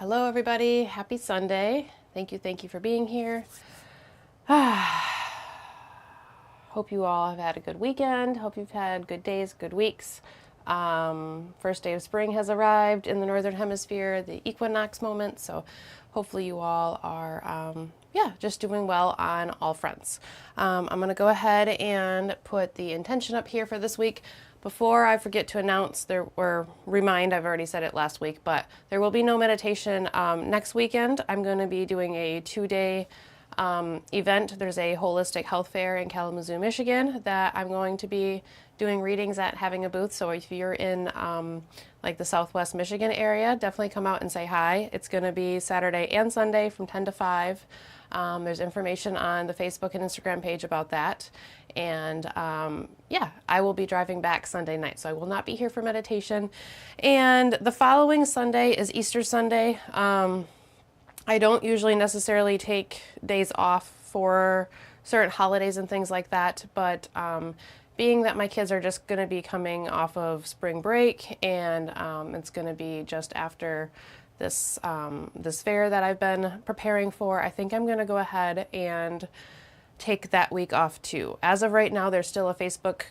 Hello everybody, happy Sunday. Thank you for being here. Hope you all have had a good weekend. Hope you've had good days, good weeks. First day of spring has arrived in the Northern Hemisphere, the equinox moment. So hopefully you all are, just doing well on all fronts. I'm going to go ahead and put the intention up here for this week. Before I forget to announce, I've already said it last week, but there will be no meditation next weekend. I'm going to be doing a 2-day event. There's a holistic health fair in Kalamazoo, Michigan that I'm going to be doing readings at, having a booth. So if you're in like the Southwest Michigan area, definitely come out and say hi. It's going to be Saturday and Sunday from 10 to 5. There's information on the Facebook and Instagram page about that. And I will be driving back Sunday night, so I will not be here for meditation. And the following Sunday is Easter Sunday. I don't usually necessarily take days off for certain holidays and things like that, but being that my kids are just going to be coming off of spring break, and it's going to be just after this fair that I've been preparing for, I think I'm going to go ahead and take that week off too. As of right now, there's still a Facebook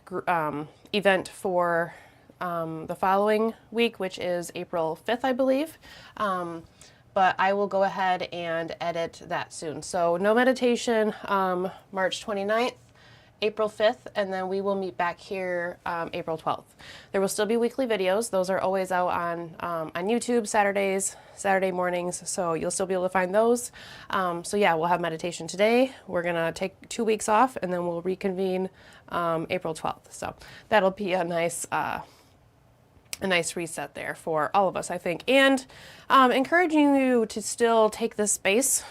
event for the following week, which is April 5th, I believe. But I will go ahead and edit that soon. So no meditation March 29th, April 5th, and then we will meet back here April 12th. There will still be weekly videos. Those are always out on YouTube Saturday mornings, so you'll still be able to find those. So yeah, we'll have meditation today. We're gonna take 2 weeks off, and then we'll reconvene April 12th. So that'll be a nice reset there for all of us, I think. And encouraging you to still take this space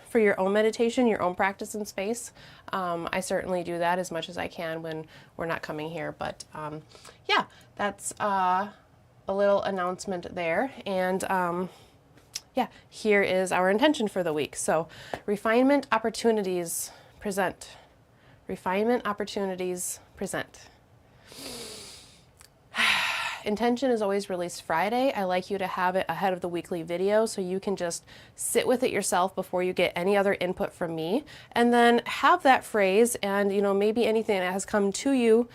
for your own meditation, your own practice in space. I certainly do that as much as I can when we're not coming here. But that's a little announcement there. And here is our intention for the week. So refinement opportunities present. Refinement opportunities present. Intention is always released Friday. I like you to have it ahead of the weekly video so you can just sit with it yourself before you get any other input from me, and then have that phrase and maybe anything that has come to you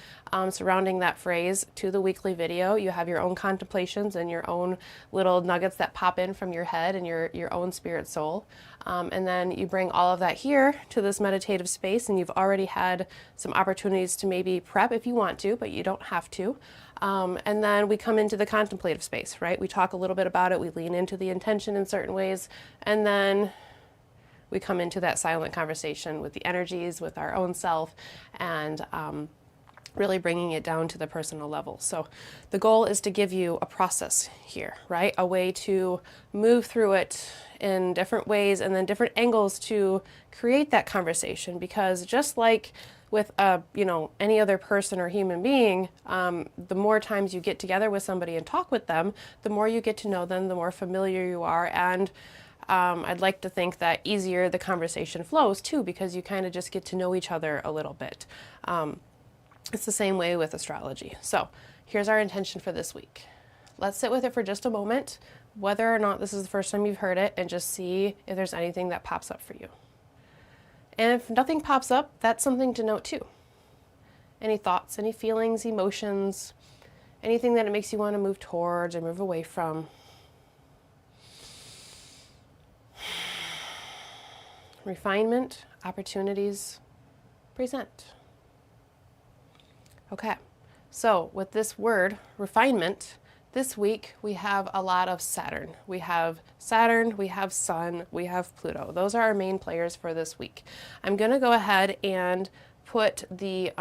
surrounding that phrase to the weekly video. You have your own contemplations and your own little nuggets that pop in from your head and your own spirit soul. And then you bring all of that here to this meditative space, and you've already had some opportunities to maybe prep if you want to, but you don't have to. And then we come into the contemplative space, right? We talk a little bit about it, we lean into the intention in certain ways, and then we come into that silent conversation with the energies, with our own self, and really bringing it down to the personal level. So the goal is to give you a process here, right? A way to move through it in different ways and then different angles to create that conversation. Because just like with any other person or human being, the more times you get together with somebody and talk with them, the more you get to know them, the more familiar you are, and I'd like to think that easier the conversation flows too, because you kind of just get to know each other a little bit. It's the same way with astrology. So here's our intention for this week. Let's sit with it for just a moment, whether or not this is the first time you've heard it, and just see if there's anything that pops up for you. And if nothing pops up, that's something to note too. Any thoughts, any feelings, emotions, anything that it makes you want to move towards or move away from. Refinement, opportunities, present. Okay, so with this word, refinement, this week we have a lot of Saturn. We have Saturn, we have Sun, we have Pluto. Those are our main players for this week. I'm going to go ahead and put the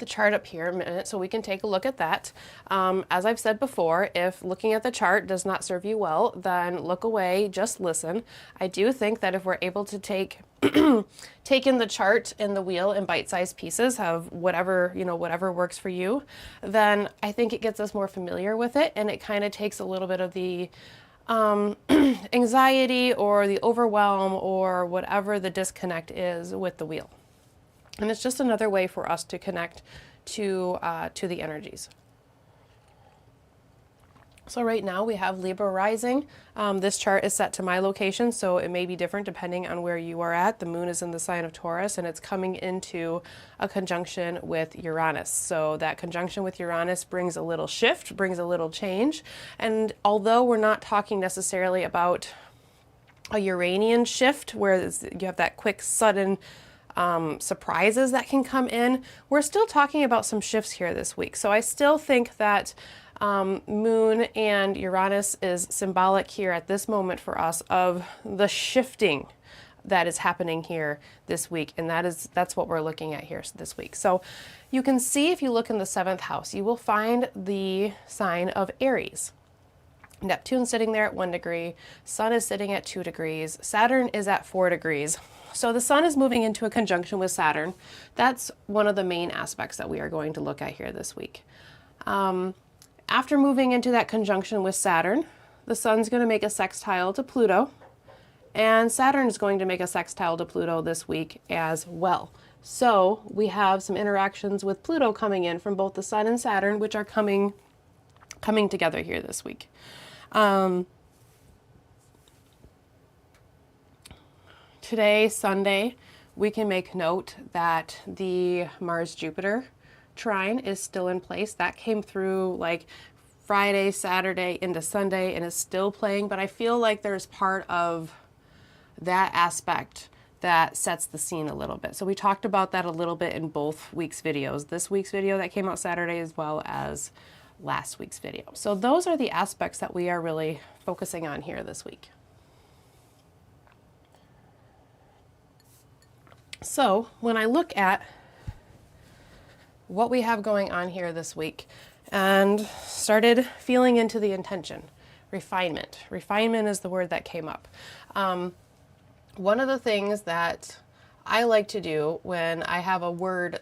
chart up here a minute so we can take a look at that. As I've said before, if looking at the chart does not serve you well, then look away, just listen. I do think that if we're able to take in the chart and the wheel in bite-sized pieces of whatever works for you, then I think it gets us more familiar with it, and it kind of takes a little bit of the anxiety or the overwhelm or whatever the disconnect is with the wheel. And it's just another way for us to connect to the energies. So right now we have Libra rising. This chart is set to my location, so it may be different depending on where you are at. The moon is in the sign of Taurus, and it's coming into a conjunction with Uranus. So that conjunction with Uranus brings a little shift, brings a little change. And although we're not talking necessarily about a Uranian shift where you have that quick, sudden surprises that can come in, we're still talking about some shifts here this week. So I still think that Moon and Uranus is symbolic here at this moment for us of the shifting that is happening here this week, and that's what we're looking at here this week. So you can see, if you look in the 7th house, you will find the sign of Aries. Neptune's sitting there at 1 degree, Sun is sitting at 2 degrees, Saturn is at 4 degrees. So the Sun is moving into a conjunction with Saturn. That's one of the main aspects that we are going to look at here this week. After moving into that conjunction with Saturn, the Sun's going to make a sextile to Pluto, and Saturn is going to make a sextile to Pluto this week as well. So we have some interactions with Pluto coming in from both the Sun and Saturn, which are coming together here this week. Today, Sunday, we can make note that the Mars-Jupiter trine is still in place. That came through like Friday, Saturday into Sunday and is still playing, but I feel like there's part of that aspect that sets the scene a little bit. So we talked about that a little bit in both weeks' videos. This week's video that came out Saturday as well as last week's video. So those are the aspects that we are really focusing on here this week. So when I look at what we have going on here this week and started feeling into the intention, refinement. Refinement is the word that came up. One of the things that I like to do when I have a word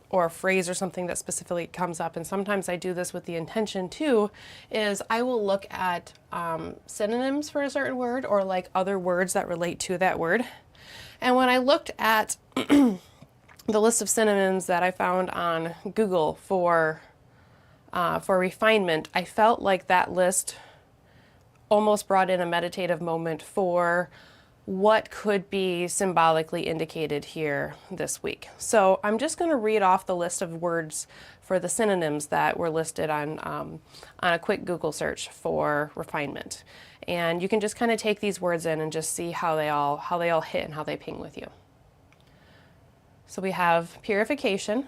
or a phrase or something that specifically comes up, and sometimes I do this with the intention too, is I will look at synonyms for a certain word or like other words that relate to that word. And when I looked at the list of synonyms that I found on Google for refinement, I felt like that list almost brought in a meditative moment for what could be symbolically indicated here this week. So I'm just going to read off the list of words for the synonyms that were listed on a quick Google search for refinement. And you can just kind of take these words in and just see how they all hit and how they ping with you. So we have purification,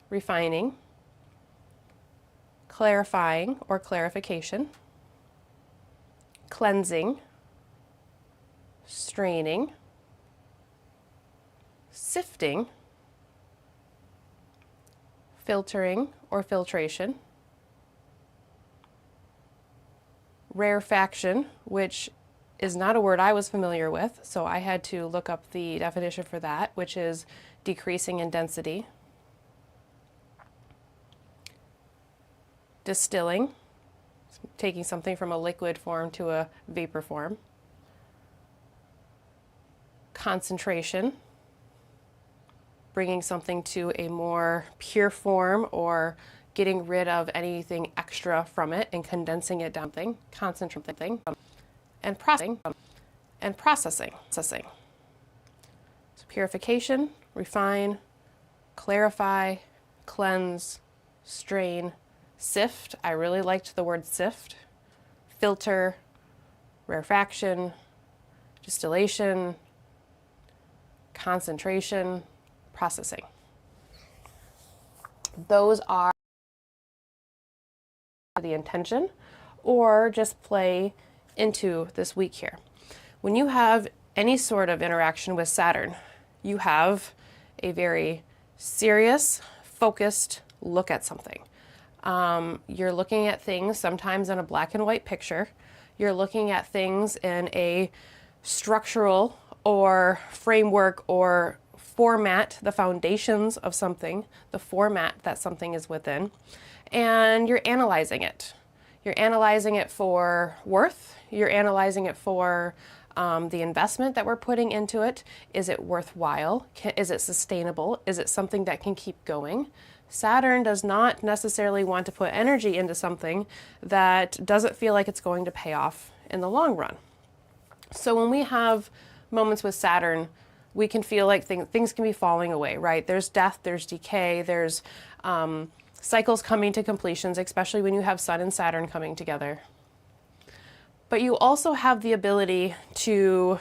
refining, clarifying or clarification, cleansing, straining, sifting, filtering or filtration, rarefaction, which is not a word I was familiar with, so I had to look up the definition for that, which is decreasing in density, distilling, taking something from a liquid form to a vapor form, concentration, bringing something to a more pure form or getting rid of anything extra from it and condensing it down, concentrating, and processing. So purification, refine, clarify, cleanse, strain, sift. I really liked the word sift. Filter, rarefaction, distillation, concentration, processing. Those are the intention, or just play into this week here. When you have any sort of interaction with Saturn, you have a very serious, focused look at something. You're looking at things sometimes in a black and white picture. You're looking at things in a structural or framework or format, the foundations of something, the format that something is within, and you're analyzing it. You're analyzing it for worth. You're analyzing it for the investment that we're putting into it. Is it worthwhile? Is it sustainable? Is it something that can keep going? Saturn does not necessarily want to put energy into something that doesn't feel like it's going to pay off in the long run. So when we have moments with Saturn, we can feel like things can be falling away, right? There's death, there's decay, there's cycles coming to completions, especially when you have Sun and Saturn coming together. But you also have the ability to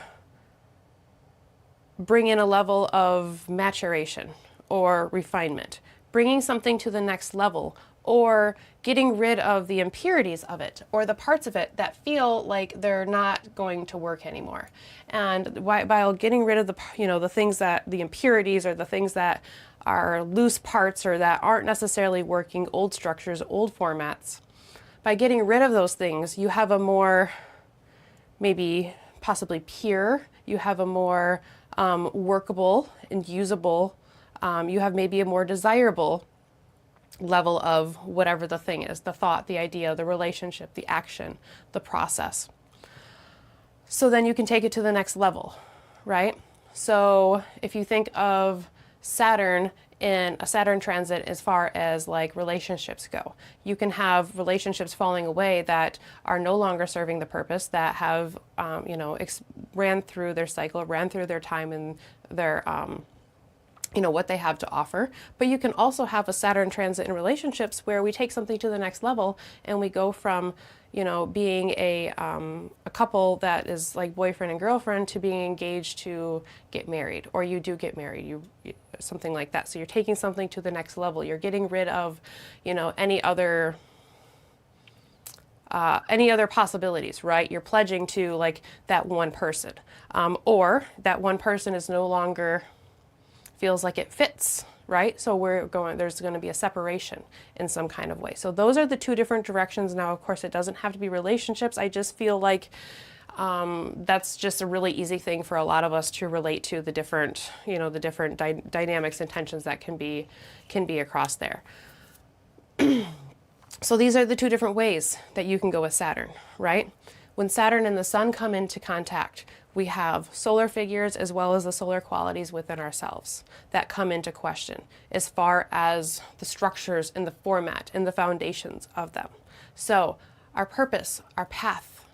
bring in a level of maturation or refinement, bringing something to the next level, or getting rid of the impurities of it or the parts of it that feel like they're not going to work anymore. And while getting rid of the things that the impurities or the things that are loose parts or that aren't necessarily working, old structures, old formats, by getting rid of those things, you have a more maybe possibly pure, you have a more workable and usable, you have maybe a more desirable level of whatever the thing is, the thought, the idea, the relationship, the action, the process. So then you can take it to the next level, right? So if you think of Saturn in a Saturn transit as far as like relationships go, you can have relationships falling away that are no longer serving the purpose, that have, ran through their cycle, ran through their time and their, what they have to offer. But you can also have a Saturn transit in relationships where we take something to the next level and we go from, being a couple that is like boyfriend and girlfriend to being engaged to get married, or you do get married, you something like that. So you're taking something to the next level. You're getting rid of, any other possibilities, right? You're pledging to like that one person, or that one person is no longer feels like it fits, right? So there's going to be a separation in some kind of way. So those are the two different directions. Now, of course, it doesn't have to be relationships. I just feel like that's just a really easy thing for a lot of us to relate to, the different, dynamics and tensions that can be across there. So these are the two different ways that you can go with Saturn, right? When Saturn and the Sun come into contact, we have solar figures as well as the solar qualities within ourselves that come into question as far as the structures and the format and the foundations of them. So our purpose, our path,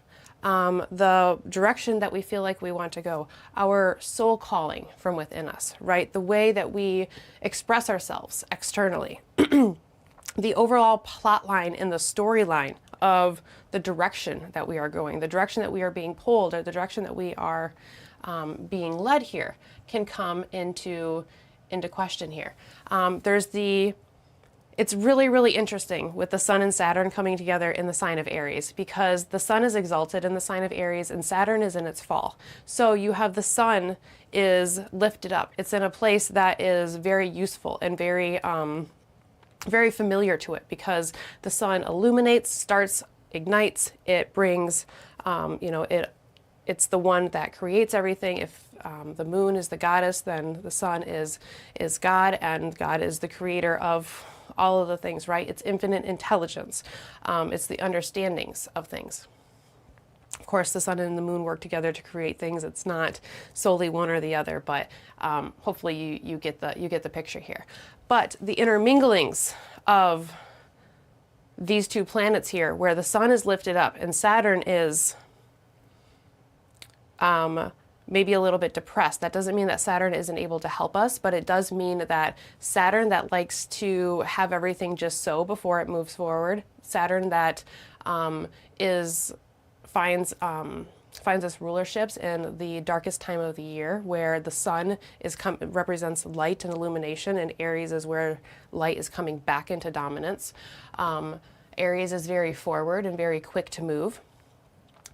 the direction that we feel like we want to go, our soul calling from within us, right? The way that we express ourselves externally, the overall plot line and the storyline of the direction that we are going, the direction that we are being pulled, or the direction that we are being led here can come into question here. It's really, really interesting with the Sun and Saturn coming together in the sign of Aries, because the Sun is exalted in the sign of Aries and Saturn is in its fall. So you have the Sun is lifted up. It's in a place that is very useful and very familiar to it, because the Sun illuminates, starts, ignites, it brings, it's the one that creates everything. If the moon is the goddess, then the Sun is God, and God is the creator of all of the things, right? It's infinite intelligence. It's the understandings of things. Of course, the Sun and the Moon work together to create things. It's not solely one or the other, but hopefully you get the picture here. But the interminglings of these two planets here, where the Sun is lifted up and Saturn is maybe a little bit depressed. That doesn't mean that Saturn isn't able to help us, but it does mean that Saturn that likes to have everything just so before it moves forward, Saturn that finds us rulerships in the darkest time of the year, where the Sun represents light and illumination, and Aries is where light is coming back into dominance. Aries is very forward and very quick to move.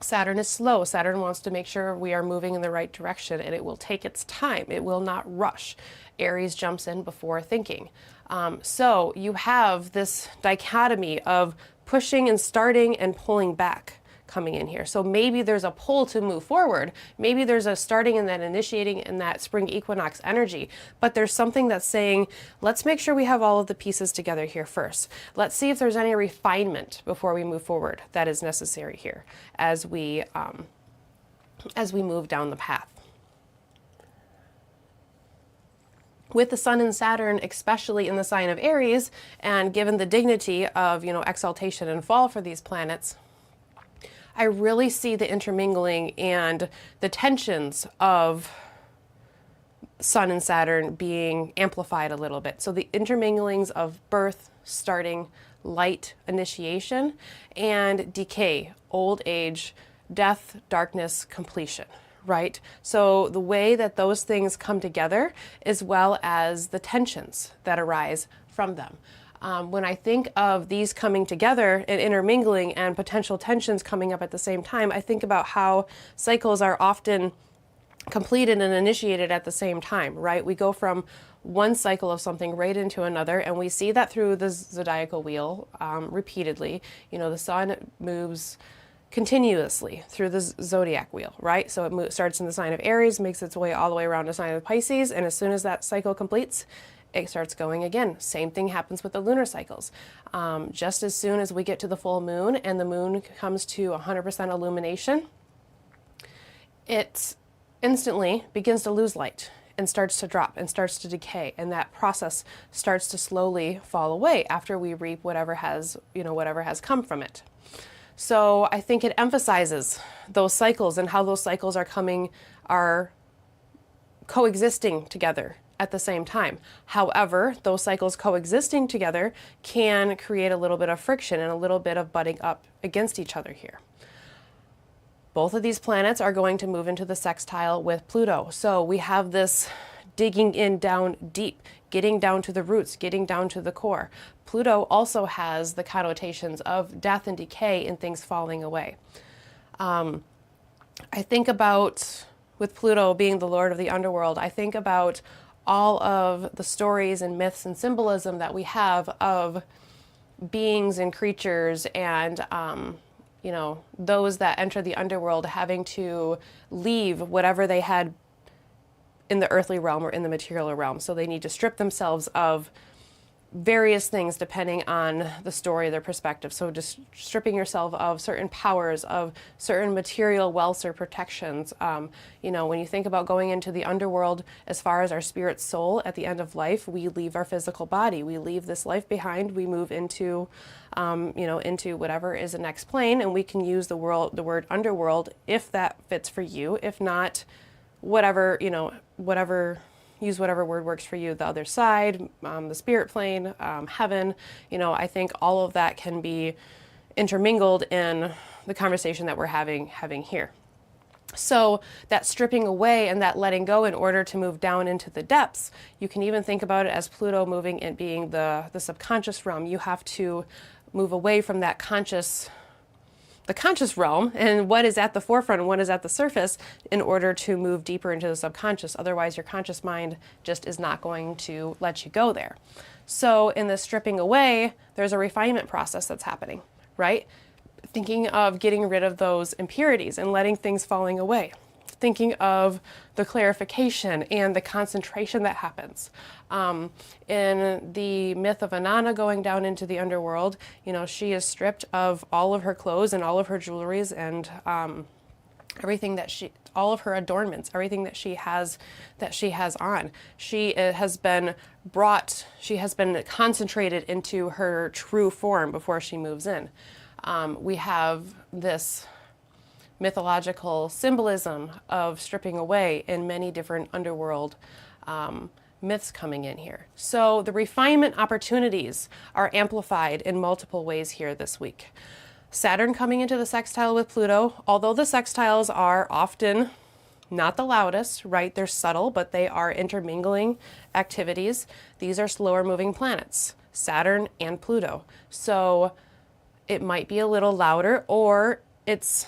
Saturn is slow. Saturn wants to make sure we are moving in the right direction, and it will take its time. It will not rush. Aries jumps in before thinking. So you have this dichotomy of pushing and starting and pulling back coming in here. So maybe there's a pull to move forward. Maybe there's a starting and that initiating in that spring equinox energy, but there's something that's saying, let's make sure we have all of the pieces together here first. Let's see if there's any refinement before we move forward that is necessary here as we move down the path. with the Sun and Saturn, especially in the sign of Aries, and given the dignity of, exaltation and fall for these planets, I really see the intermingling and the tensions of Sun and Saturn being amplified a little bit. So the interminglings of birth, starting, light, initiation, and decay, old age, death, darkness, completion, right? So the way that those things come together, as well as the tensions that arise from them. When I think of these coming together and intermingling and potential tensions coming up at the same time, I think about how cycles are often completed and initiated at the same time, right? We go from one cycle of something right into another, and we see that through the zodiacal wheel repeatedly. The sun moves continuously through the zodiac wheel, right? So it starts in the sign of Aries, makes its way all the way around the sign of Pisces, and as soon as that cycle completes, it starts going again. Same thing happens with the lunar cycles. Just as soon as we get to the full moon and the moon comes to 100% illumination, it instantly begins to lose light and starts to drop and starts to decay, and that process starts to slowly fall away after we reap whatever has come from it. So I think it emphasizes those cycles and how those cycles are coexisting together at the same time. However, those cycles coexisting together can create a little bit of friction and a little bit of butting up against each other here. Both of these planets are going to move into the sextile with Pluto. So we have this digging in down deep, getting down to the roots, getting down to the core. Pluto also has the connotations of death and decay and things falling away. I think about, with Pluto being the lord of the underworld, I think about all of the stories and myths and symbolism that we have of beings and creatures and those that enter the underworld having to leave whatever they had in the earthly realm or in the material realm. So they need to strip themselves of various things depending on the story, their perspective. So just stripping yourself of certain powers, of certain material wealths or protections. When you think about going into the underworld, as far as our spirit soul at the end of life, we leave our physical body. We leave this life behind. We move into whatever is the next plane, and we can use the word underworld if that fits for you. If not, use whatever word works for you, the other side, the spirit plane, heaven. I think all of that can be intermingled in the conversation that we're having here. So that stripping away and that letting go in order to move down into the depths, you can even think about it as Pluto moving and being the subconscious realm. You have to move away from that the conscious realm and what is at the forefront and what is at the surface in order to move deeper into the subconscious. Otherwise, your conscious mind just is not going to let you go there. So in the stripping away, there's a refinement process that's happening, right? Thinking of getting rid of those impurities and letting things falling away. Thinking of the clarification and the concentration that happens. In the myth of Inanna going down into the underworld, she is stripped of all of her clothes and all of her jewelries and everything all of her adornments, everything that she has on. She has been concentrated into her true form before she moves in. We have this mythological symbolism of stripping away in many different underworld myths coming in here. So the refinement opportunities are amplified in multiple ways here this week. Saturn coming into the sextile with Pluto, although the sextiles are often not the loudest, right? They're subtle, but they are intermingling activities. These are slower moving planets, Saturn and Pluto. So it might be a little louder, or it's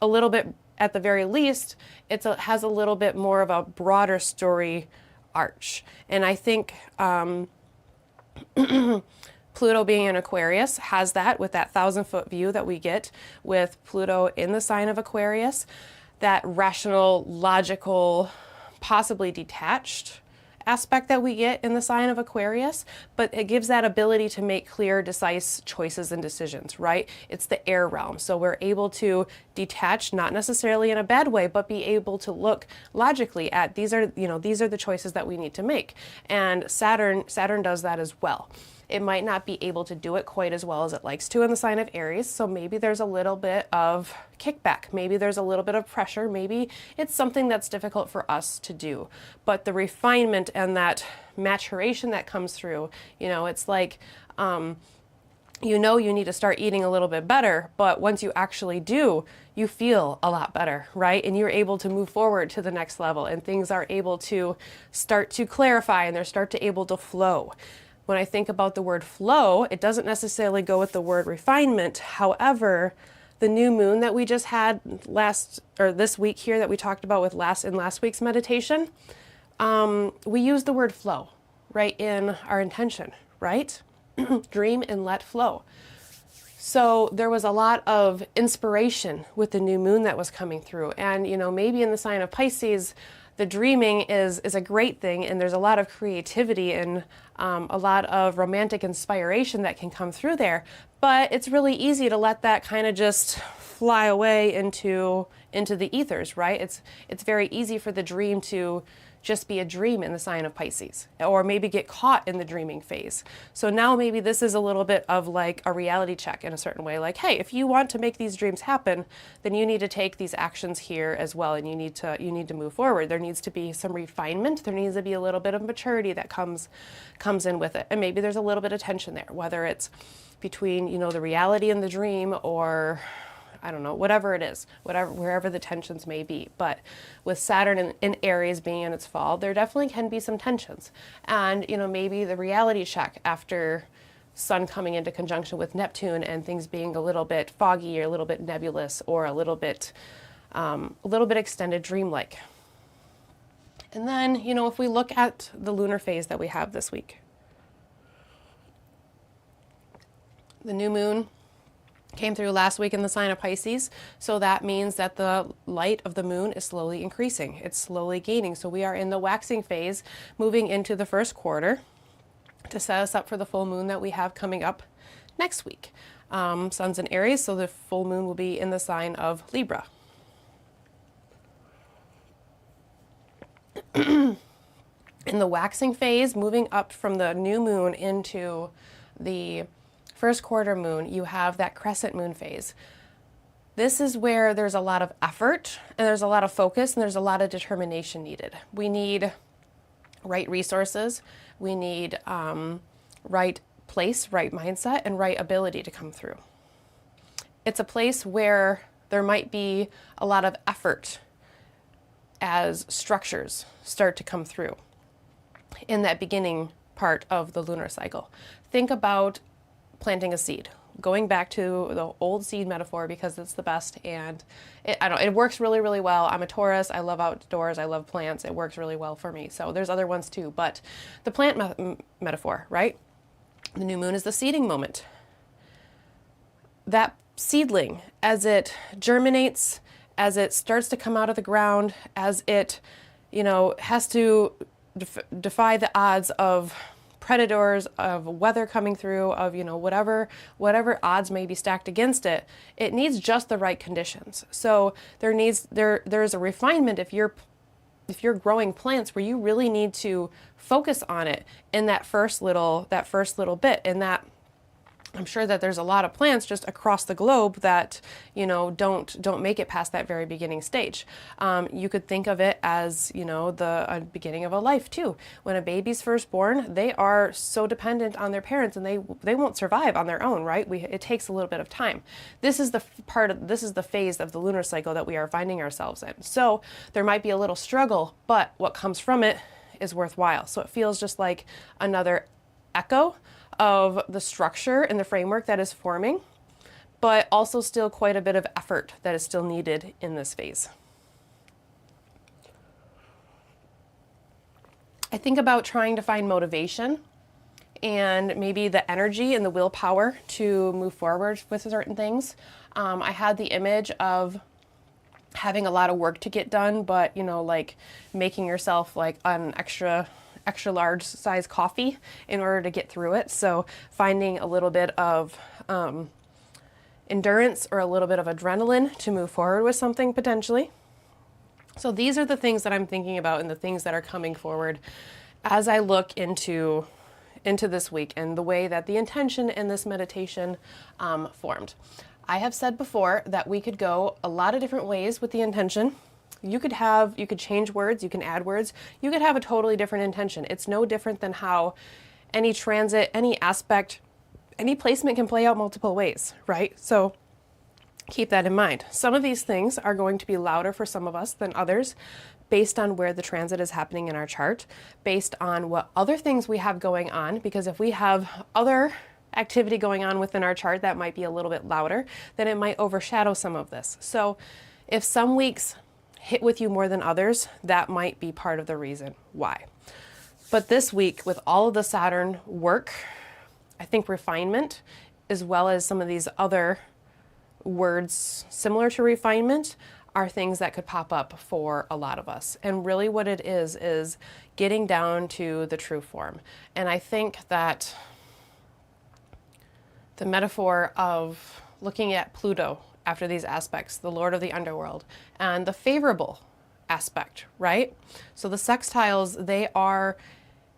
a little bit, at the very least, has a little bit more of a broader story arch. And I think Pluto being in Aquarius has that, with that 1,000-foot view that we get with Pluto in the sign of Aquarius, that rational, logical, possibly detached aspect that we get in the sign of Aquarius, but it gives that ability to make clear, decisive choices and decisions, right? It's the air realm. So we're able to detach, not necessarily in a bad way, but be able to look logically at these are the choices that we need to make. And Saturn does that as well. It might not be able to do it quite as well as it likes to in the sign of Aries, so maybe there's a little bit of kickback, maybe there's a little bit of pressure, maybe it's something that's difficult for us to do. But the refinement and that maturation that comes through, it's like, you need to start eating a little bit better, but once you actually do, you feel a lot better, right? And you're able to move forward to the next level, and things are able to start to clarify, and they're start to able to flow. When I think about the word flow, it doesn't necessarily go with the word refinement. However, the new moon that we just had this week here that we talked about with last week's meditation, we use the word flow, right, in our intention, right? Dream and let flow. So there was a lot of inspiration with the new moon that was coming through. And, maybe in the sign of Pisces, the dreaming is a great thing, and there's a lot of creativity and a lot of romantic inspiration that can come through there. But it's really easy to let that kind of just fly away into the ethers, right? It's very easy for the dream to just be a dream in the sign of Pisces, or maybe get caught in the dreaming phase. So now maybe this is a little bit of like a reality check in a certain way, like, hey, if you want to make these dreams happen, then you need to take these actions here as well, and you need to move forward. There needs to be some refinement. There needs to be a little bit of maturity that comes in with it, and maybe there's a little bit of tension there, whether it's between the reality and the dream, or I don't know, whatever it is, wherever the tensions may be. But with Saturn in Aries being in its fall, there definitely can be some tensions. And, maybe the reality check after Sun coming into conjunction with Neptune and things being a little bit foggy or a little bit nebulous or a little bit extended dreamlike. And then, if we look at the lunar phase that we have this week, the new moon came through last week in the sign of Pisces, so that means that the light of the moon is slowly increasing. It's slowly gaining. So we are in the waxing phase, moving into the first quarter to set us up for the full moon that we have coming up next week. Sun's in Aries, so the full moon will be in the sign of Libra. In the waxing phase, moving up from the new moon into the first quarter moon, you have that crescent moon phase. This is where there's a lot of effort, and there's a lot of focus, and there's a lot of determination needed. We need right resources, we need right place, right mindset, and right ability to come through. It's a place where there might be a lot of effort as structures start to come through in that beginning part of the lunar cycle. Think about planting a seed, going back to the old seed metaphor because it's the best, and it works really, really well. I'm a Taurus. I love outdoors. I love plants. It works really well for me. So there's other ones too, but the plant metaphor, right? The new moon is the seeding moment. That seedling, as it germinates, as it starts to come out of the ground, as it, has to defy the odds of predators, of weather coming through, of whatever odds may be stacked against it, it needs just the right conditions. So there's a refinement if you're growing plants where you really need to focus on it in that first little bit, and that I'm sure that there's a lot of plants just across the globe that, don't make it past that very beginning stage. You could think of it as, the beginning of a life too. When a baby's first born, they are so dependent on their parents, and they won't survive on their own, right? It takes a little bit of time. This is the phase of the lunar cycle that we are finding ourselves in. So there might be a little struggle, but what comes from it is worthwhile. So it feels just like another echo of the structure and the framework that is forming, but also still quite a bit of effort that is still needed in this phase. I think about trying to find motivation and maybe the energy and the willpower to move forward with certain things. I had the image of having a lot of work to get done, but like making yourself like an extra extra large size coffee in order to get through it. So finding a little bit of endurance or a little bit of adrenaline to move forward with something potentially. So these are the things that I'm thinking about and the things that are coming forward as I look into this week and the way that the intention in this meditation formed. I have said before that we could go a lot of different ways with the intention. You could change words, you can add words, you could have a totally different intention. It's no different than how any transit, any aspect, any placement can play out multiple ways, right? So keep that in mind. Some of these things are going to be louder for some of us than others based on where the transit is happening in our chart, based on what other things we have going on, because if we have other activity going on within our chart that might be a little bit louder, then it might overshadow some of this. So if some weeks hit with you more than others, that might be part of the reason why. But this week, with all of the Saturn work, I think refinement, as well as some of these other words similar to refinement, are things that could pop up for a lot of us. And really what it is getting down to the true form. And I think that the metaphor of looking at Pluto after these aspects, the Lord of the underworld, and the favorable aspect, right? So the sextiles,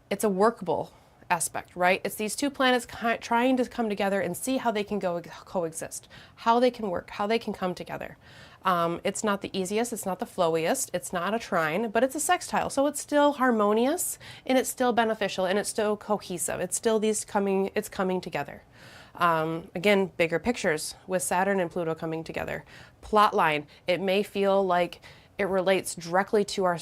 it's a workable aspect, right? It's these two planets trying to come together and see how they can coexist, how they can work, how they can come together. It's not the easiest, it's not the flowiest, it's not a trine, but it's a sextile. So it's still harmonious and it's still beneficial and it's still cohesive. It's still it's coming together. Again, bigger pictures with Saturn and Pluto coming together. Plot line, it may feel like it relates directly to our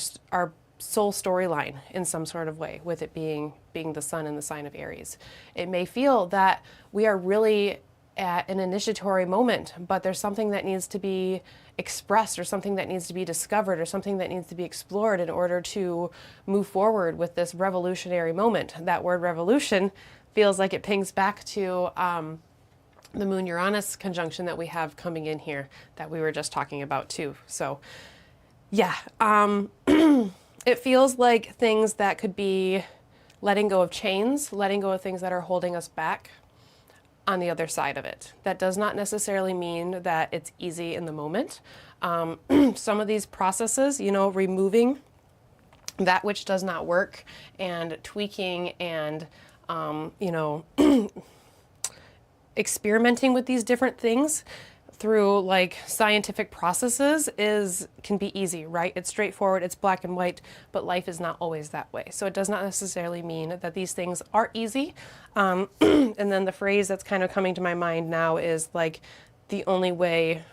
soul storyline in some sort of way, with it being the sun in the sign of Aries. It may feel that we are really at an initiatory moment, but there's something that needs to be expressed or something that needs to be discovered or something that needs to be explored in order to move forward with this revolutionary moment. That word revolution feels like it pings back to the Moon-Uranus conjunction that we have coming in here that we were just talking about too. So yeah, it feels like things that could be letting go of chains, letting go of things that are holding us back on the other side of it. That does not necessarily mean that it's easy in the moment. Some of these processes, removing that which does not work and tweaking and, experimenting with these different things through like scientific processes can be easy, right? It's straightforward, it's black and white, but life is not always that way. So it does not necessarily mean that these things are easy. And then the phrase that's kind of coming to my mind now is like, the only way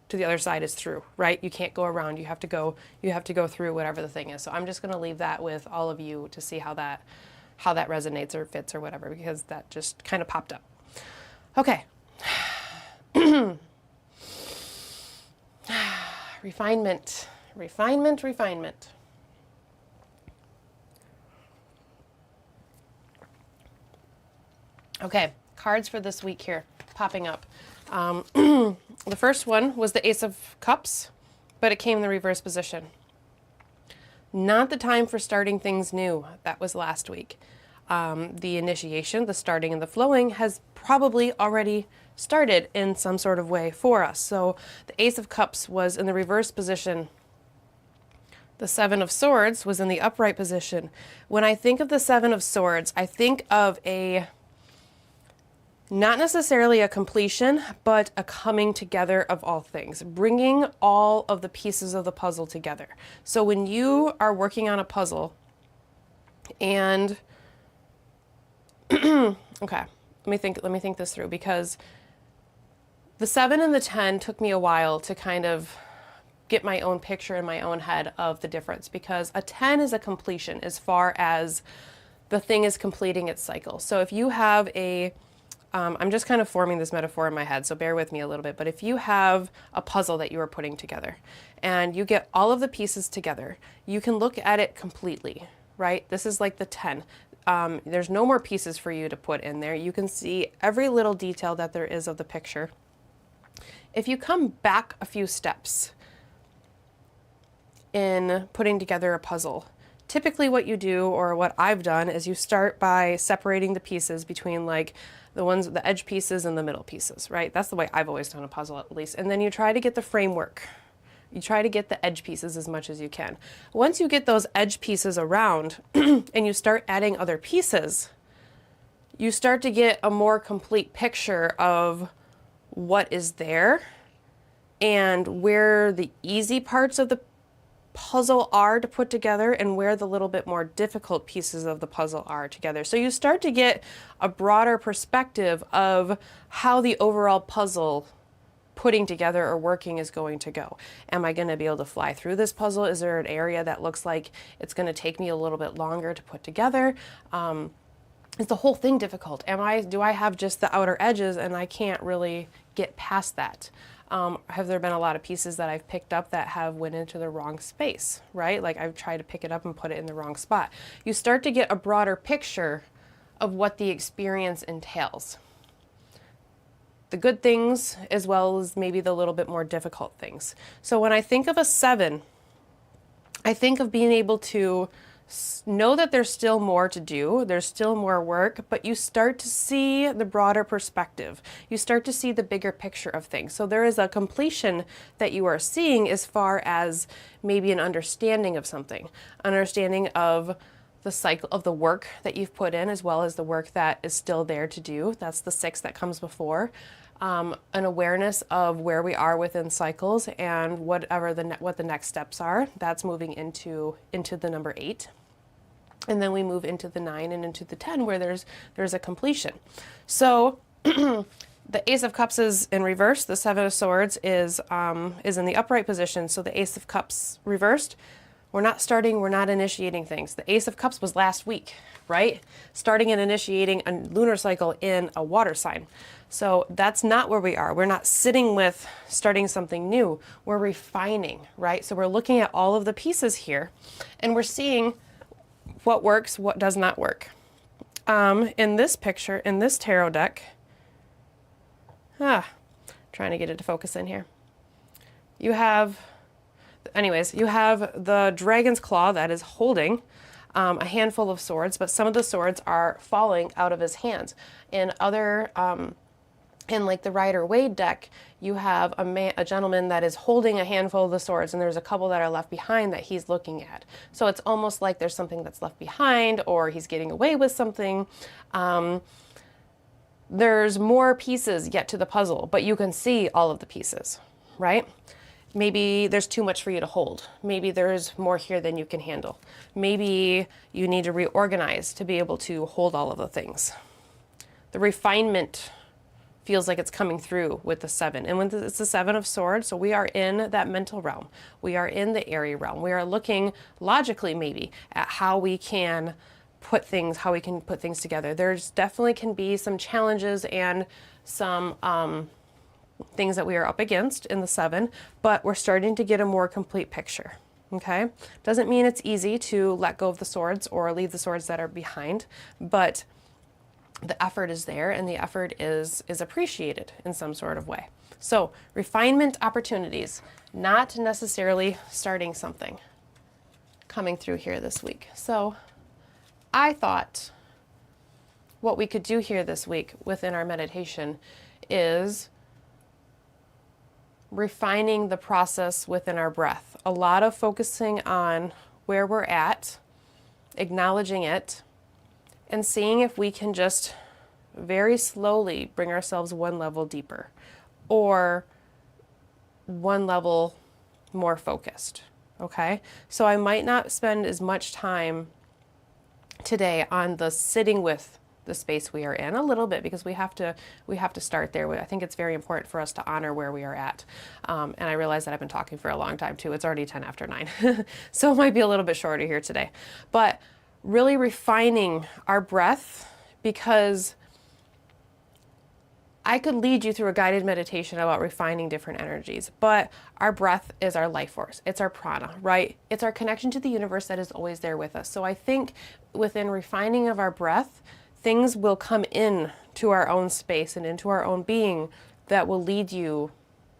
to the other side is through, right? You can't go around, you have to go through whatever the thing is. So I'm just gonna leave that with all of you to see how that resonates or fits or whatever, because that just kind of popped up. Okay. Refinement. Okay, cards for this week here, popping up. The first one was the Ace of Cups, but it came in the reverse position. Not the time for starting things new. That was last week. The initiation, the starting and the flowing has probably already started in some sort of way for us. So the Ace of Cups was in the reverse position. The Seven of Swords was in the upright position. When I think of the Seven of Swords, I think of not necessarily a completion, but a coming together of all things, bringing all of the pieces of the puzzle together. So when you are working on a puzzle and, okay, let me think this through, because the 7 and the 10 took me a while to kind of get my own picture in my own head of the difference, because a 10 is a completion as far as the thing is completing its cycle. So if you have I'm just kind of forming this metaphor in my head, so bear with me a little bit, but if you have a puzzle that you are putting together and you get all of the pieces together, you can look at it completely, right? This is like the 10. There's no more pieces for you to put in there. You can see every little detail that there is of the picture. If you come back a few steps in putting together a puzzle, typically what you do, or what I've done, is you start by separating the pieces between like the edge pieces and the middle pieces, right? That's the way I've always done a puzzle, at least. And then you try to get the framework. You try to get the edge pieces as much as you can. Once you get those edge pieces around and you start adding other pieces, you start to get a more complete picture of what is there and where the easy parts of the puzzle are to put together and where the little bit more difficult pieces of the puzzle are together. So you start to get a broader perspective of how the overall puzzle putting together or working is going to go. Am I going to be able to fly through this puzzle? Is there an area that looks like it's going to take me a little bit longer to put together? Is the whole thing difficult? Do I have just the outer edges and I can't really get past that? Have there been a lot of pieces that I've picked up that have went into the wrong space, right? Like I've tried to pick it up and put it in the wrong spot. You start to get a broader picture of what the experience entails. The good things as well as maybe the little bit more difficult things. So when I think of a 7, I think of being able to know that there's still more to do, there's still more work, but you start to see the broader perspective. You start to see the bigger picture of things. So there is a completion that you are seeing as far as maybe an understanding of something, understanding of the cycle of the work that you've put in as well as the work that is still there to do. That's the 6 that comes before. An awareness of where we are within cycles and what the next steps are. That's moving into the number 8. And then we move into the 9 and into the 10 where there's a completion. So the Ace of Cups is in reverse. The 7 of Swords is in the upright position. So the Ace of Cups reversed. We're not initiating things. The Ace of Cups was last week, right? Starting and initiating a lunar cycle in a water sign. So that's not where we are. We're not sitting with starting something new. We're refining, right? So we're looking at all of the pieces here and we're seeing what works, what does not work. In this picture, in this tarot deck, trying to get it to focus in here. You have the dragon's claw that is holding a handful of swords, but some of the swords are falling out of his hands. In like the Rider-Waite deck, you have a gentleman that is holding a handful of the swords, and there's a couple that are left behind that he's looking at. So it's almost like there's something that's left behind, or he's getting away with something. There's more pieces yet to the puzzle, but you can see all of the pieces, right? Maybe there's too much for you to hold. Maybe there's more here than you can handle. Maybe you need to reorganize to be able to hold all of the things. The refinement feels like it's coming through with the 7. And when it's the 7 of Swords, so we are in that mental realm. We are in the airy realm. We are looking logically maybe at how we can put things together. There's definitely can be some challenges and some things that we are up against in the 7, but we're starting to get a more complete picture. Okay? Doesn't mean it's easy to let go of the swords or leave the swords that are behind, but the effort is there and the effort is appreciated in some sort of way. So refinement opportunities, not necessarily starting something, coming through here this week. So I thought what we could do here this week within our meditation is refining the process within our breath. A lot of focusing on where we're at, acknowledging it, and seeing if we can just very slowly bring ourselves one level deeper or one level more focused, okay? So I might not spend as much time today on the sitting with the space we are in, a little bit, because we have to start there. I think it's very important for us to honor where we are at. And I realize that I've been talking for a long time too. It's already 10 after 9. So it might be a little bit shorter here today. But really refining our breath, because I could lead you through a guided meditation about refining different energies, but our breath is our life force. It's our prana, right? It's our connection to the universe that is always there with us. So I think within refining of our breath, things will come in to our own space and into our own being that will lead you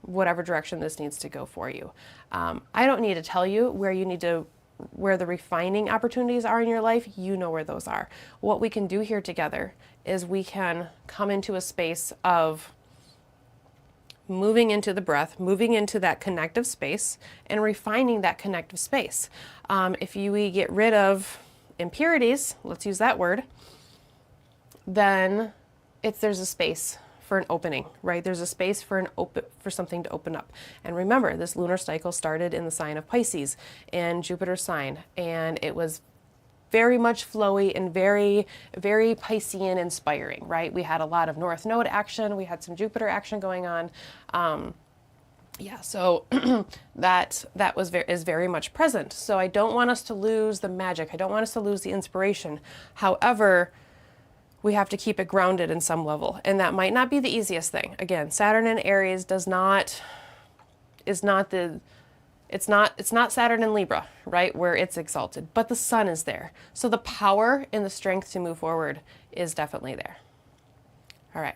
whatever direction this needs to go for you. I don't need to tell you where you need to where the refining opportunities are in your life, you know where those are. What we can do here together is we can come into a space of moving into the breath, moving into that connective space, and refining that connective space. If we get rid of impurities, let's use that word, then there's a space for an opening, right? There's a space for for something to open up. And remember, this lunar cycle started in the sign of Pisces, in Jupiter's sign, and it was very much flowy and very, very Piscean inspiring, right? We had a lot of North Node action. We had some Jupiter action going on. Yeah, so that is very much present. So I don't want us to lose the magic. I don't want us to lose the inspiration. However, we have to keep it grounded in some level, and that might not be the easiest thing. Again, Saturn in Aries it's not Saturn in Libra, right, where it's exalted, but the sun is there. So the power and the strength to move forward is definitely there. All right.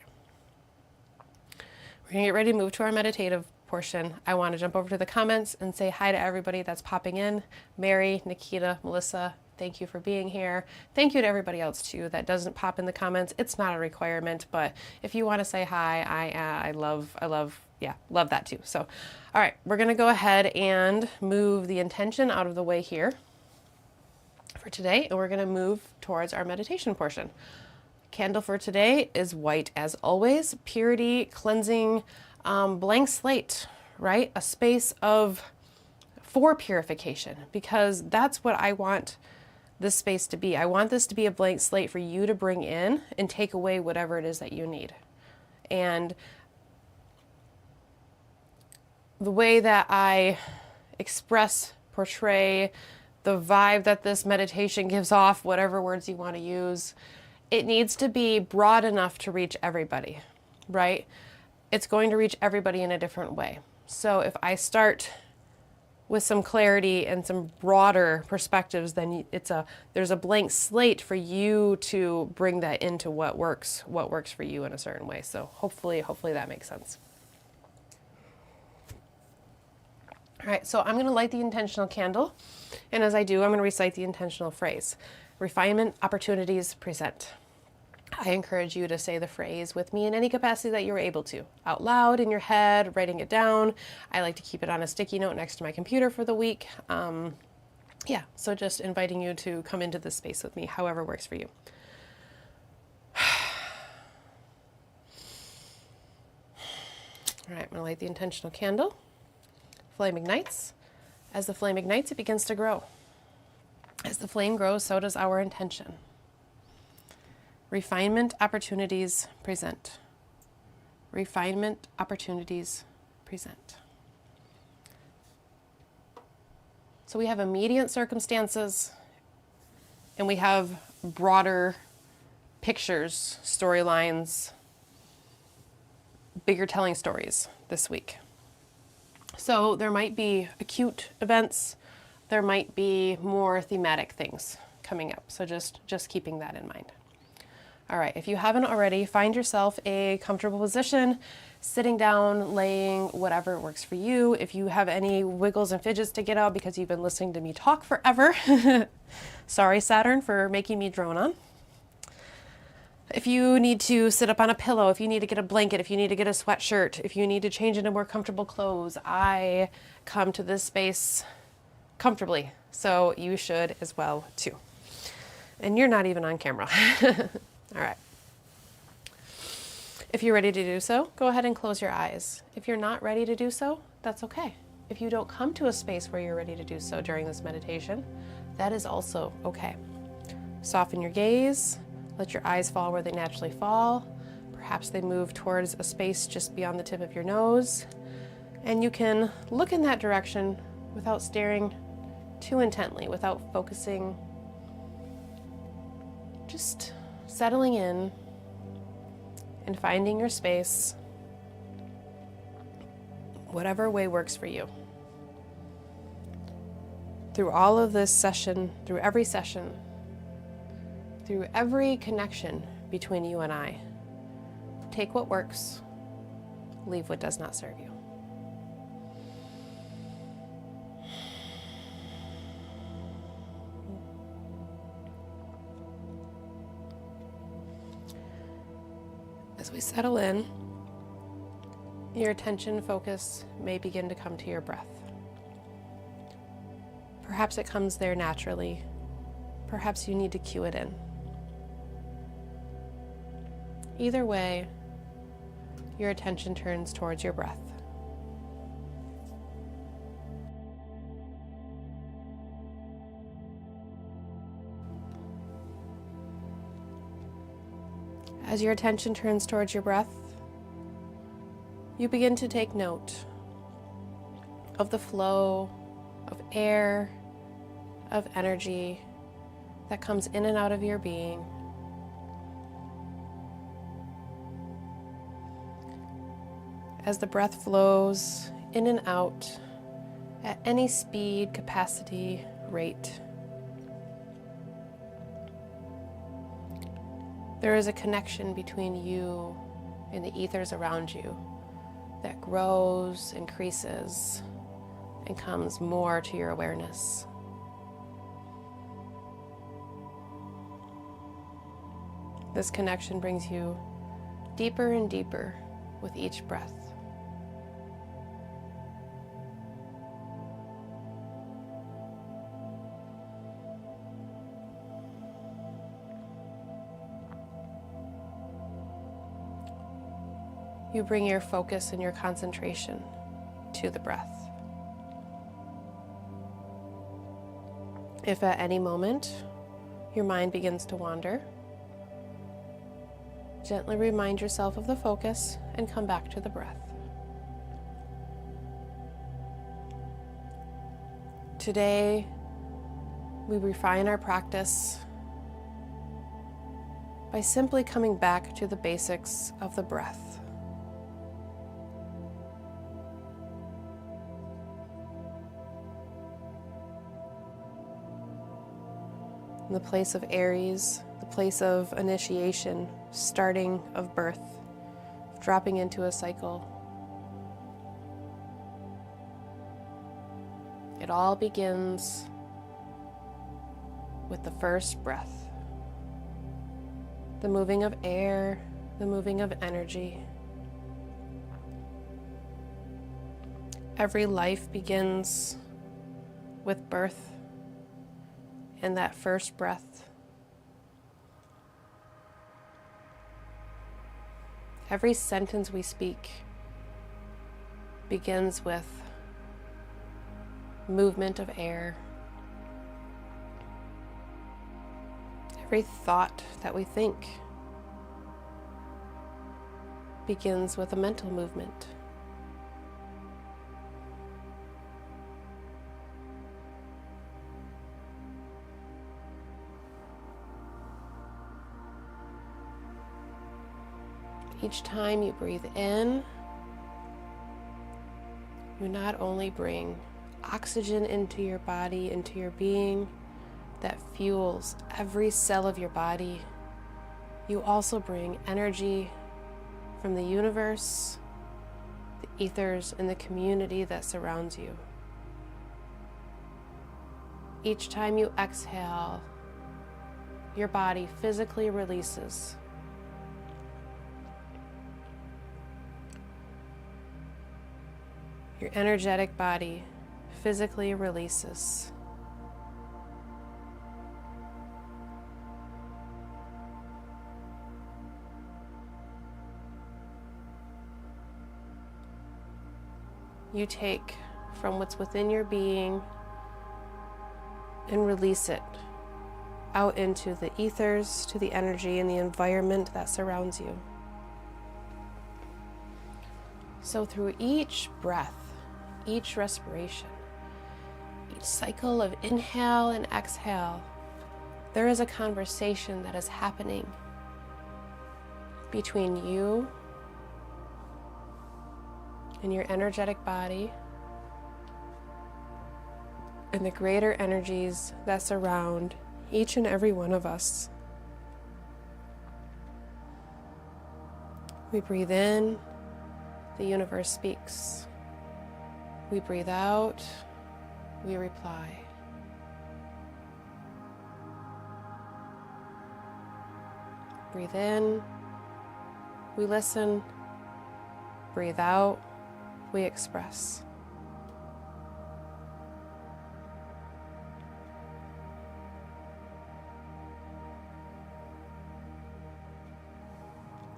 We're gonna get ready to move to our meditative portion. I want to jump over to the comments and say hi to everybody that's popping in. Mary, Nikita, Melissa, thank you for being here. Thank you to everybody else too that doesn't pop in the comments. It's not a requirement, but if you want to say hi, I love that too. So, all right, we're going to go ahead and move the intention out of the way here for today, and we're going to move towards our meditation portion. Candle for today is white as always, purity, cleansing, blank slate, right? A space for purification, because that's what I want this space to be. I want this to be a blank slate for you to bring in and take away whatever it is that you need. And the way that I express, portray, the vibe that this meditation gives off, whatever words you want to use, it needs to be broad enough to reach everybody, right? It's going to reach everybody in a different way. So if I start with some clarity and some broader perspectives, then there's a blank slate for you to bring that into what works for you in a certain way. So hopefully that makes sense. All right, so I'm going to light the intentional candle, and as I do, I'm going to recite the intentional phrase. Refinement opportunities present. I encourage you to say the phrase with me in any capacity that you're able to. Out loud, in your head, writing it down. I like to keep it on a sticky note next to my computer for the week. Yeah, so just inviting you to come into this space with me, however works for you. All right, I'm going to light the intentional candle. Flame ignites. As the flame ignites, it begins to grow. As the flame grows, so does our intention. Refinement opportunities present. Refinement opportunities present. So we have immediate circumstances, and we have broader pictures, storylines, bigger telling stories this week. So there might be acute events, there might be more thematic things coming up. So just keeping that in mind. All right, if you haven't already, find yourself a comfortable position, sitting down, laying, whatever works for you. If you have any wiggles and fidgets to get out because you've been listening to me talk forever, sorry Saturn for making me drone on. If you need to sit up on a pillow, if you need to get a blanket, if you need to get a sweatshirt, if you need to change into more comfortable clothes, I come to this space comfortably, so you should as well too. And you're not even on camera. All right. If you're ready to do so, go ahead and close your eyes. If you're not ready to do so, that's okay. If you don't come to a space where you're ready to do so during this meditation, that is also okay. Soften your gaze. Let your eyes fall where they naturally fall. Perhaps they move towards a space just beyond the tip of your nose. And you can look in that direction without staring too intently, without focusing. Just settling in and finding your space, whatever way works for you. Through all of this session, through every session, through every connection between you and I, take what works, leave what does not serve you. As we settle in, your attention focus may begin to come to your breath. Perhaps it comes there naturally. Perhaps you need to cue it in. Either way, your attention turns towards your breath. As your attention turns towards your breath, you begin to take note of the flow of air, of energy that comes in and out of your being. As the breath flows in and out at any speed, capacity, rate, there is a connection between you and the ethers around you that grows, increases, and comes more to your awareness. This connection brings you deeper and deeper with each breath. You bring your focus and your concentration to the breath. If at any moment your mind begins to wander, gently remind yourself of the focus and come back to the breath. Today, we refine our practice by simply coming back to the basics of the breath. The place of Aries, the place of initiation, starting of birth, dropping into a cycle. It all begins with the first breath, the moving of air, the moving of energy. Every life begins with birth and that first breath. Every sentence we speak begins with movement of air. Every thought that we think begins with a mental movement. Each time you breathe in, you not only bring oxygen into your body, into your being, that fuels every cell of your body, you also bring energy from the universe, the ethers, and the community that surrounds you. Each time you exhale, your body physically releases. Your energetic body physically releases. You take from what's within your being and release it out into the ethers, to the energy and the environment that surrounds you. So through each breath, each respiration, each cycle of inhale and exhale, there is a conversation that is happening between you and your energetic body and the greater energies that surround each and every one of us. We breathe in, the universe speaks. We breathe out, we reply. Breathe in, we listen, breathe out, we express.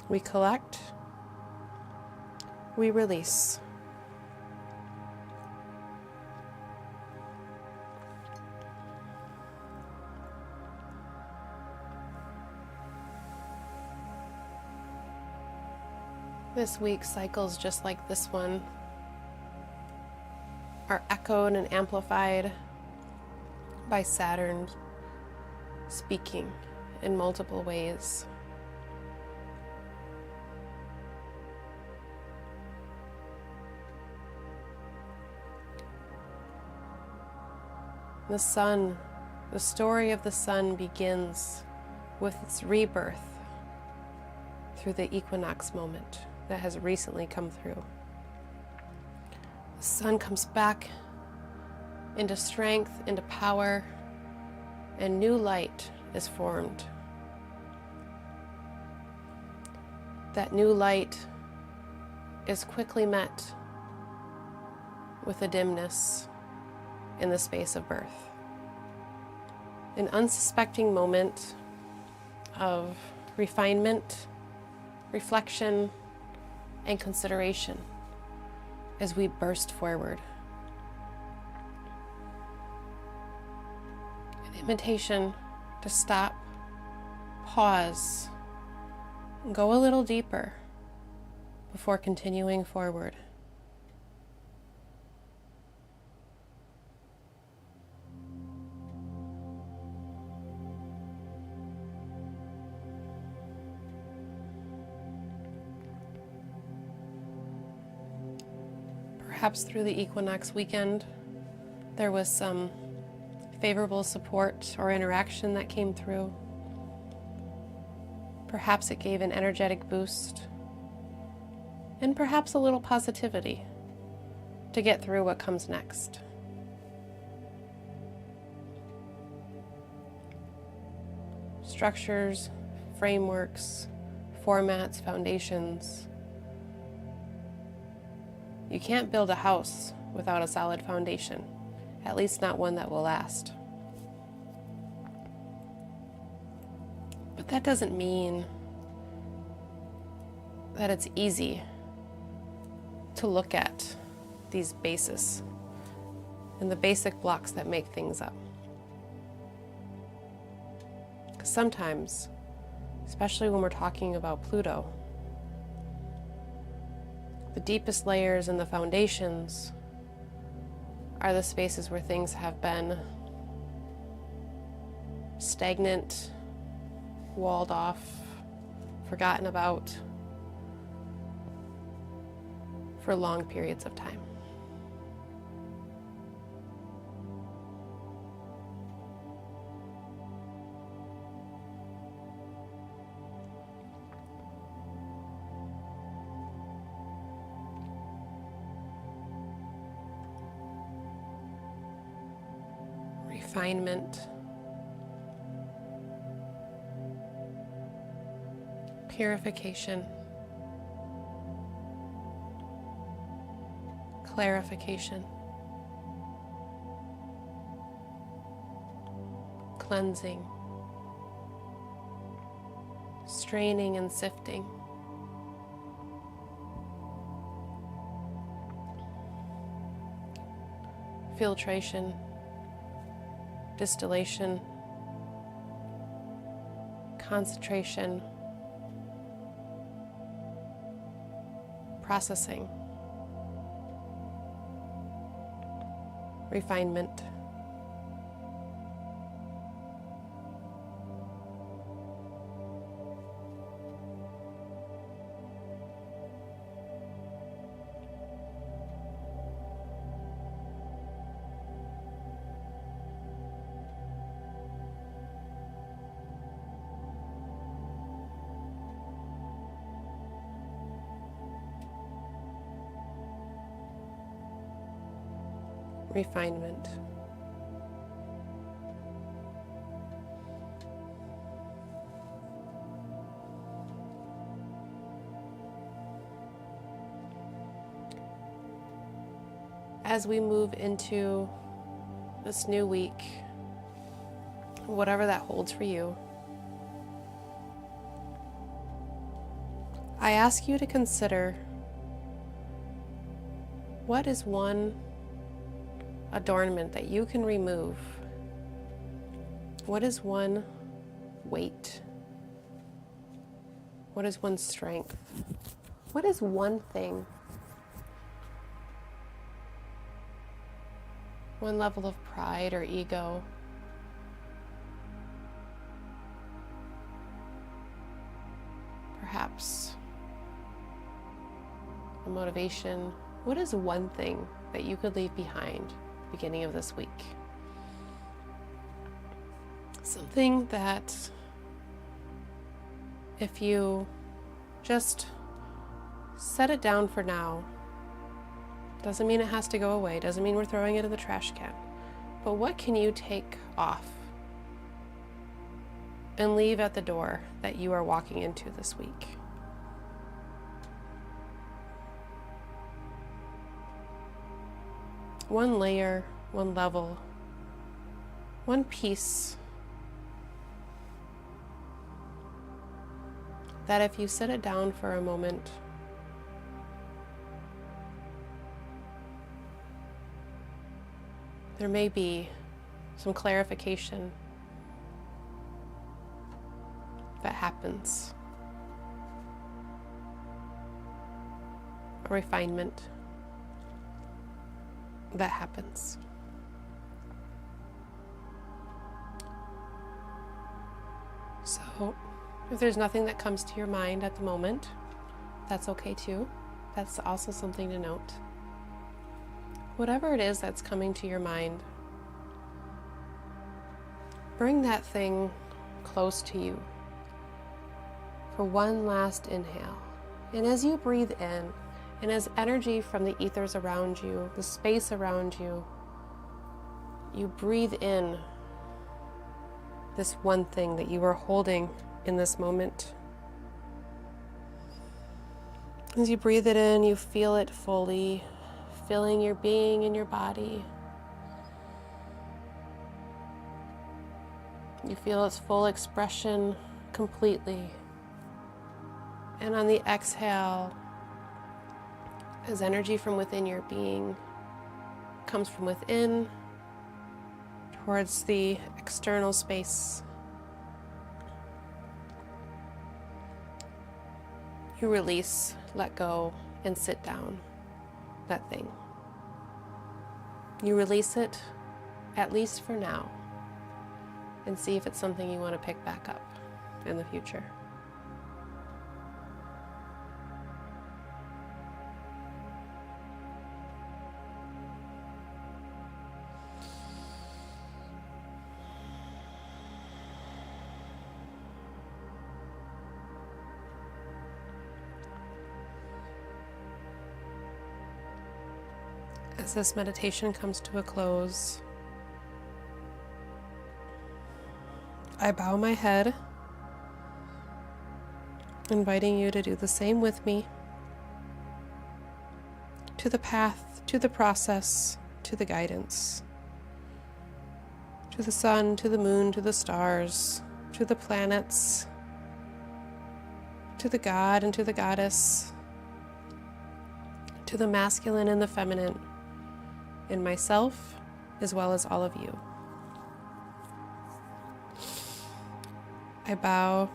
We collect, we release. This week's cycles, just like this one, are echoed and amplified by Saturn speaking in multiple ways. The sun, the story of the sun begins with its rebirth through the equinox moment that has recently come through. The sun comes back into strength, into power, and new light is formed. That new light is quickly met with a dimness in the space of birth. An unsuspecting moment of refinement, reflection, and consideration as we burst forward. An invitation to stop, pause, and go a little deeper before continuing forward. Perhaps through the equinox weekend, there was some favorable support or interaction that came through. Perhaps it gave an energetic boost, and perhaps a little positivity to get through what comes next. Structures, frameworks, formats, foundations. You can't build a house without a solid foundation, at least not one that will last. But that doesn't mean that it's easy to look at these bases and the basic blocks that make things up. Because sometimes, especially when we're talking about Pluto, the deepest layers and the foundations are the spaces where things have been stagnant, walled off, forgotten about for long periods of time. Refinement, purification, clarification, cleansing, straining and sifting, filtration, distillation, concentration, processing, refinement. Refinement. as we move into this new week, whatever that holds for you, I ask you to consider, what is one adornment that you can remove? What is one weight? What is one strength? What is one thing? One level of pride or ego? Perhaps a motivation. What is one thing that you could leave behind beginning of this week? Something that, if you just set it down for now, doesn't mean it has to go away, doesn't mean we're throwing it in the trash can, but what can you take off and leave at the door that you are walking into this week? One layer, one level, one piece that if you sit it down for a moment, there may be some clarification that happens, a refinement that happens. So, if there's nothing that comes to your mind at the moment, that's okay too. That's also something to note. Whatever it is that's coming to your mind, bring that thing close to you for one last inhale. And as you breathe in, and as energy from the ethers around you, the space around you, you breathe in this one thing that you are holding in this moment. As you breathe it in, you feel it fully, filling your being and your body. You feel its full expression completely. And on the exhale, as energy from within your being comes from within towards the external space, you release, let go, and sit down that thing. You release it, at least for now, and see if it's something you want to pick back up in the future. As this meditation comes to a close, I bow my head, inviting you to do the same with me, to the path, to the process, to the guidance, to the sun, to the moon, to the stars, to the planets, to the God and to the goddess, to the masculine and the feminine, in myself as well as all of you. I bow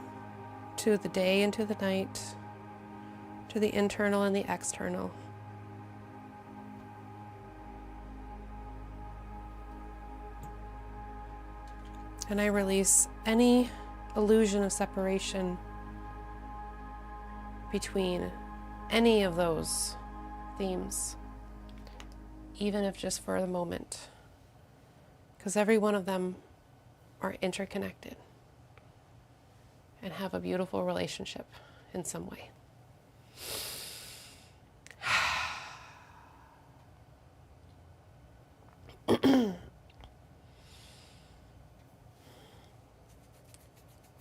to the day and to the night, to the internal and the external. And I release any illusion of separation between any of those themes, even if just for the moment, because every one of them are interconnected and have a beautiful relationship in some way.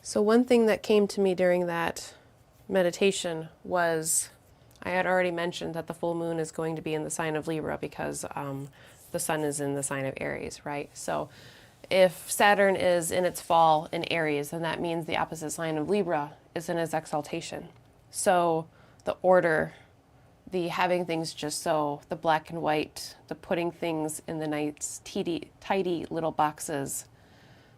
So one thing that came to me during that meditation was I had already mentioned that the full moon is going to be in the sign of Libra because the sun is in the sign of Aries, right? So if Saturn is in its fall in Aries, then that means the opposite sign of Libra is in its exaltation. So the order, the having things just so, the black and white, the putting things in the nice, tidy little boxes,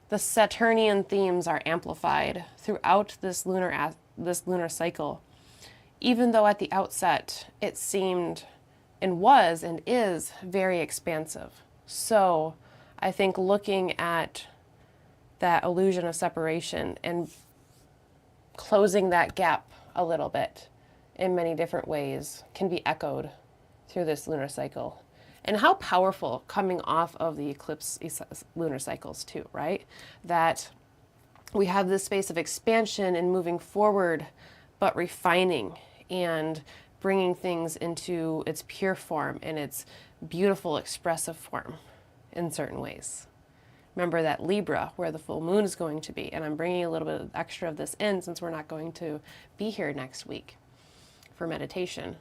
the Saturnian themes are amplified throughout this lunar cycle. Even though at the outset it seemed and was and is very expansive. So I think looking at that illusion of separation and closing that gap a little bit in many different ways can be echoed through this lunar cycle. And how powerful coming off of the eclipse lunar cycles too, right? That we have this space of expansion and moving forward, but refining and bringing things into its pure form and its beautiful expressive form in certain ways. Remember that Libra, where the full moon is going to be, and I'm bringing a little bit extra of this in since we're not going to be here next week for meditation.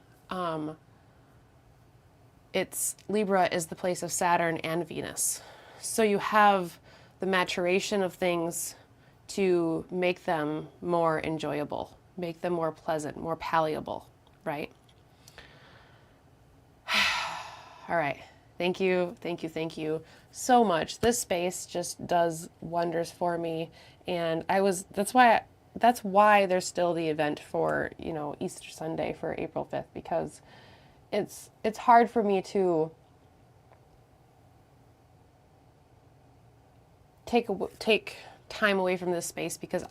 It's Libra is the place of Saturn and Venus. So you have the maturation of things to make them more enjoyable, make them more pleasant, more palatable, right? All right. Thank you so much. This space just does wonders for me. And that's why there's still the event for, Easter Sunday for April 5th, because it's hard for me to take time away from this space because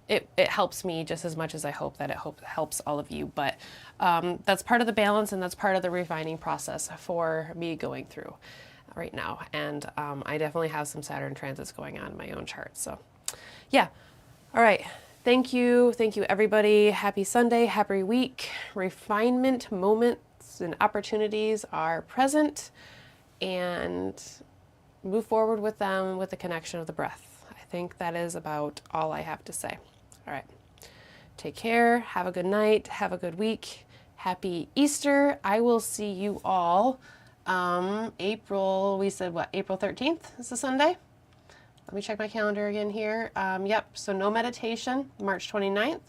it helps me just as much as I hope that it helps all of you. But that's part of the balance and that's part of the refining process for me going through right now. And I definitely have some Saturn transits going on in my own chart. So yeah. All right. Thank you everybody. Happy Sunday, happy week. Refinement moments and opportunities are present, and move forward with them with the connection of the breath. I think that is about all I have to say. All right. Take care. Have a good night. Have a good week. Happy Easter. I will see you all April 13th is a Sunday. Let me check my calendar again here. Yep, so no meditation, March 29th.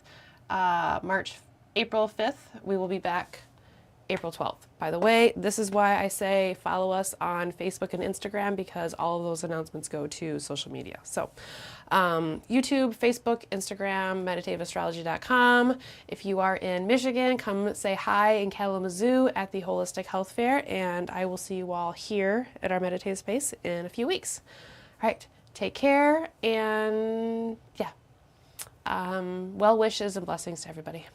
April 5th, we will be back April 12th. By the way, this is why I say follow us on Facebook and Instagram, because all of those announcements go to social media. So YouTube, Facebook, Instagram, meditativeastrology.com. If you are in Michigan, come say hi in Kalamazoo at the Holistic Health Fair, and I will see you all here at our meditative space in a few weeks. All right. Take care, and yeah, well wishes and blessings to everybody.